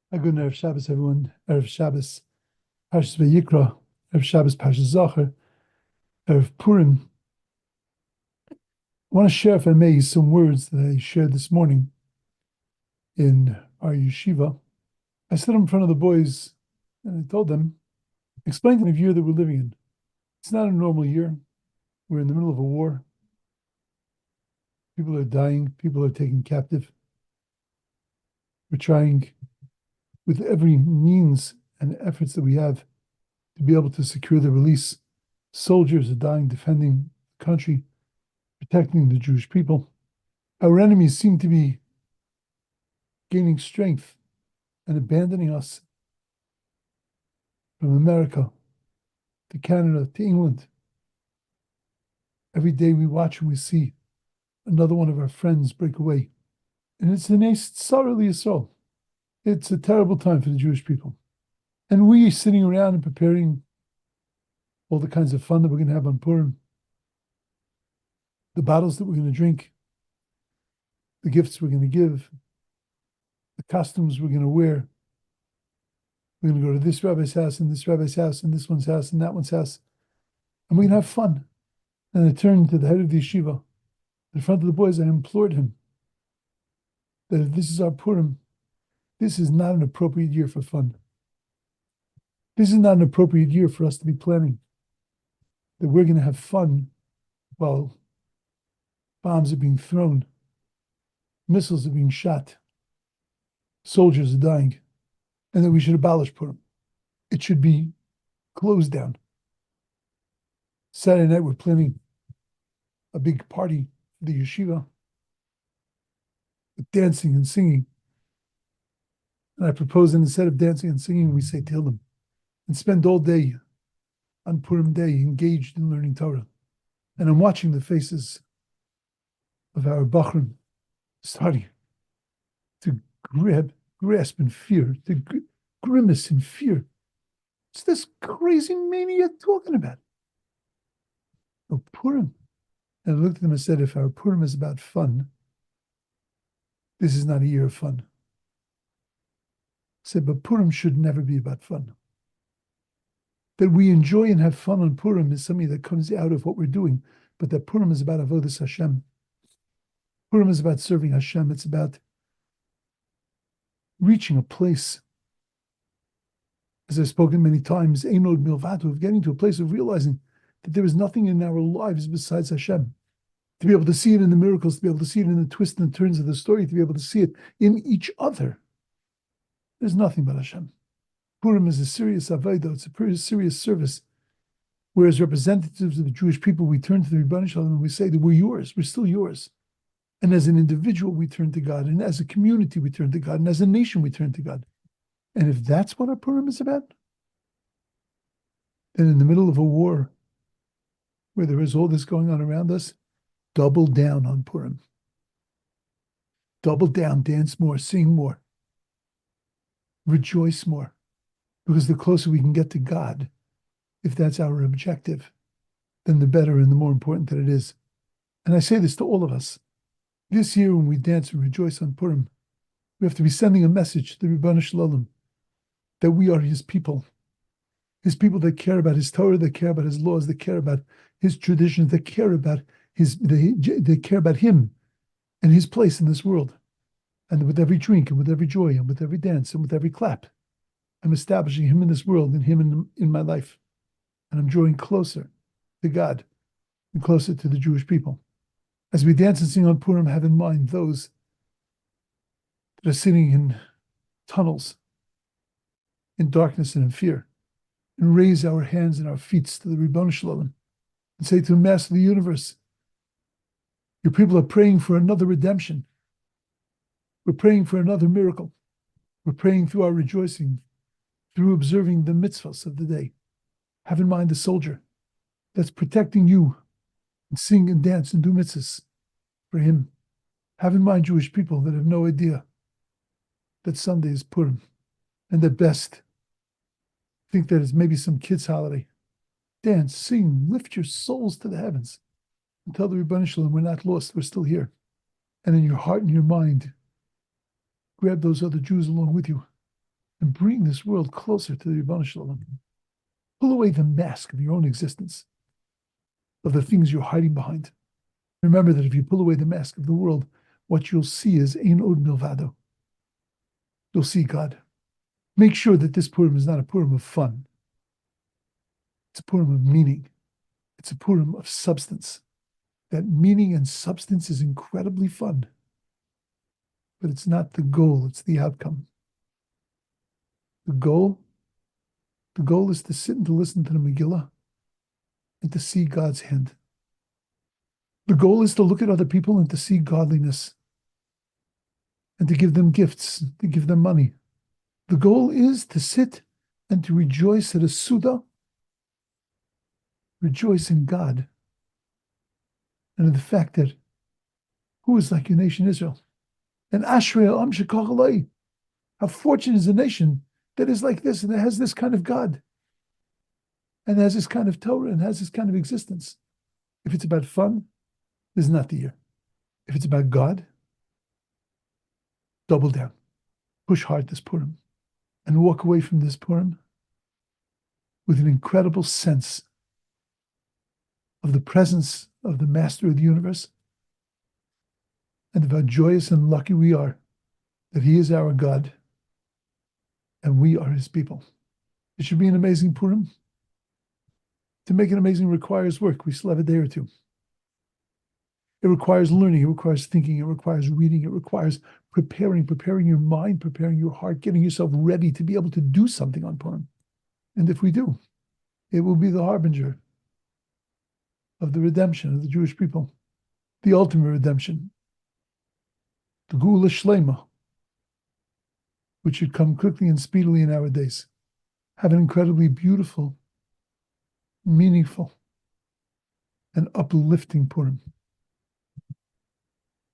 A good Erev Shabbos, everyone. Erev Shabbos, Parshas Vayikra. Erev Shabbos, Parshas Zachor. Erev Purim. I want to share, if I may, some words that I shared this morning in our yeshiva. I stood in front of the boys and I told them, explain to them the year that we're living in. It's not a normal year. We're in the middle of a war. People are dying. People are taken captive. We're trying with every means and efforts that we have to be able to secure the release. Soldiers are dying defending the country, protecting the Jewish people. Our enemies seem to be gaining strength and abandoning us, from America to Canada to England. Every day we watch and we see another one of our friends break away. And it's an sorely Yisrael. It's a terrible time for the Jewish people. And we sitting around and preparing all the kinds of fun that we're going to have on Purim, the bottles that we're going to drink, the gifts we're going to give, the costumes we're going to wear. We're going to go to this rabbi's house and this rabbi's house and this one's house and that one's house. And we're going to have fun. And I turned to the head of the yeshiva. In front of the boys, I implored him that if this is our Purim, this is not an appropriate year for fun. This is not an appropriate year for us to be planning that we're going to have fun while bombs are being thrown, missiles are being shot, soldiers are dying, and that we should abolish Purim. It should be closed down. Saturday night, we're planning a big party for the yeshiva with dancing and singing. And I propose that instead of dancing and singing, we say Tehillim and spend all day on Purim Day engaged in learning Torah. And I'm watching the faces of our Bachrim starting to grasp in fear, to grimace in fear. It's this crazy mania talking about. Oh, Purim. And I looked at them and said, if our Purim is about fun, this is not a year of fun. I said, but Purim should never be about fun. That we enjoy and have fun on Purim is something that comes out of what we're doing, but that Purim is about Avodas HaShem. Purim is about serving Hashem. It's about reaching a place, as I've spoken many times, Einod Milvatu, of getting to a place of realizing that there is nothing in our lives besides Hashem. To be able to see it in the miracles, to be able to see it in the twists and turns of the story, to be able to see it in each other. There's nothing but Hashem. Purim is a serious avodah, it's a pretty serious service. Whereas representatives of the Jewish people, we turn to the Rebbeinu Shalom and we say that we're yours, we're still yours. And as an individual, we turn to God. And as a community, we turn to God. And as a nation, we turn to God. And if that's what our Purim is about, then in the middle of a war, where there is all this going on around us, double down on Purim. Double down, dance more, sing more, rejoice more. Because the closer we can get to God, if that's our objective, then the better and the more important that it is. And I say this to all of us. This year, when we dance and rejoice on Purim, we have to be sending a message to the Rebbeinu Shalom that we are his people that care about his Torah, that care about his laws, that care about his traditions, that care about they care about him and his place in this world. And with every drink and with every joy and with every dance and with every clap, I'm establishing him in this world and him in my life. And I'm drawing closer to God and closer to the Jewish people. As we dance and sing on Purim, have in mind those that are sitting in tunnels, in darkness and in fear, and raise our hands and our feet to the Rebbeinu Shalom and say to the Master of the universe, your people are praying for another redemption. We're praying for another miracle. We're praying through our rejoicing, through observing the mitzvahs of the day. Have in mind the soldier that's protecting you and sing and dance and do mitzvahs for him. Have in mind Jewish people that have no idea that Sunday is Purim and that best think that it's maybe some kid's holiday. Dance, sing, lift your souls to the heavens and tell the Rebbeinu Shalom we're not lost, we're still here. And in your heart and your mind, grab those other Jews along with you and bring this world closer to the Ribono Shel Olam. Pull away the mask of your own existence, of the things you're hiding behind. Remember that if you pull away the mask of the world, what you'll see is Ein Od Milvado. You'll see God. Make sure that this Purim is not a Purim of fun. It's a Purim of meaning. It's a Purim of substance. That meaning and substance is incredibly fun. But it's not the goal, it's the outcome. The goal is to sit and to listen to the Megillah and to see God's hand. The goal is to look at other people and to see godliness and to give them gifts, to give them money. The goal is to sit and to rejoice at a Suda, rejoice in God, and in the fact that who is like your nation Israel? And Ashrei Am Shekach Alai. How fortunate is a nation that is like this and that has this kind of God and has this kind of Torah and has this kind of existence. If it's about fun, this is not the year. If it's about God, double down. Push hard this Purim and walk away from this Purim with an incredible sense of the presence of the Master of the universe and of how joyous and lucky we are that He is our God and we are His people. It should be an amazing Purim. To make it amazing requires work. We still have a day or two. It requires learning. It requires thinking. It requires reading. It requires preparing your mind, preparing your heart, getting yourself ready to be able to do something on Purim. And if we do, it will be the harbinger of the redemption of the Jewish people, the ultimate redemption, the Geula Shlema, which should come quickly and speedily in our days. Have an incredibly beautiful, meaningful, and uplifting Purim.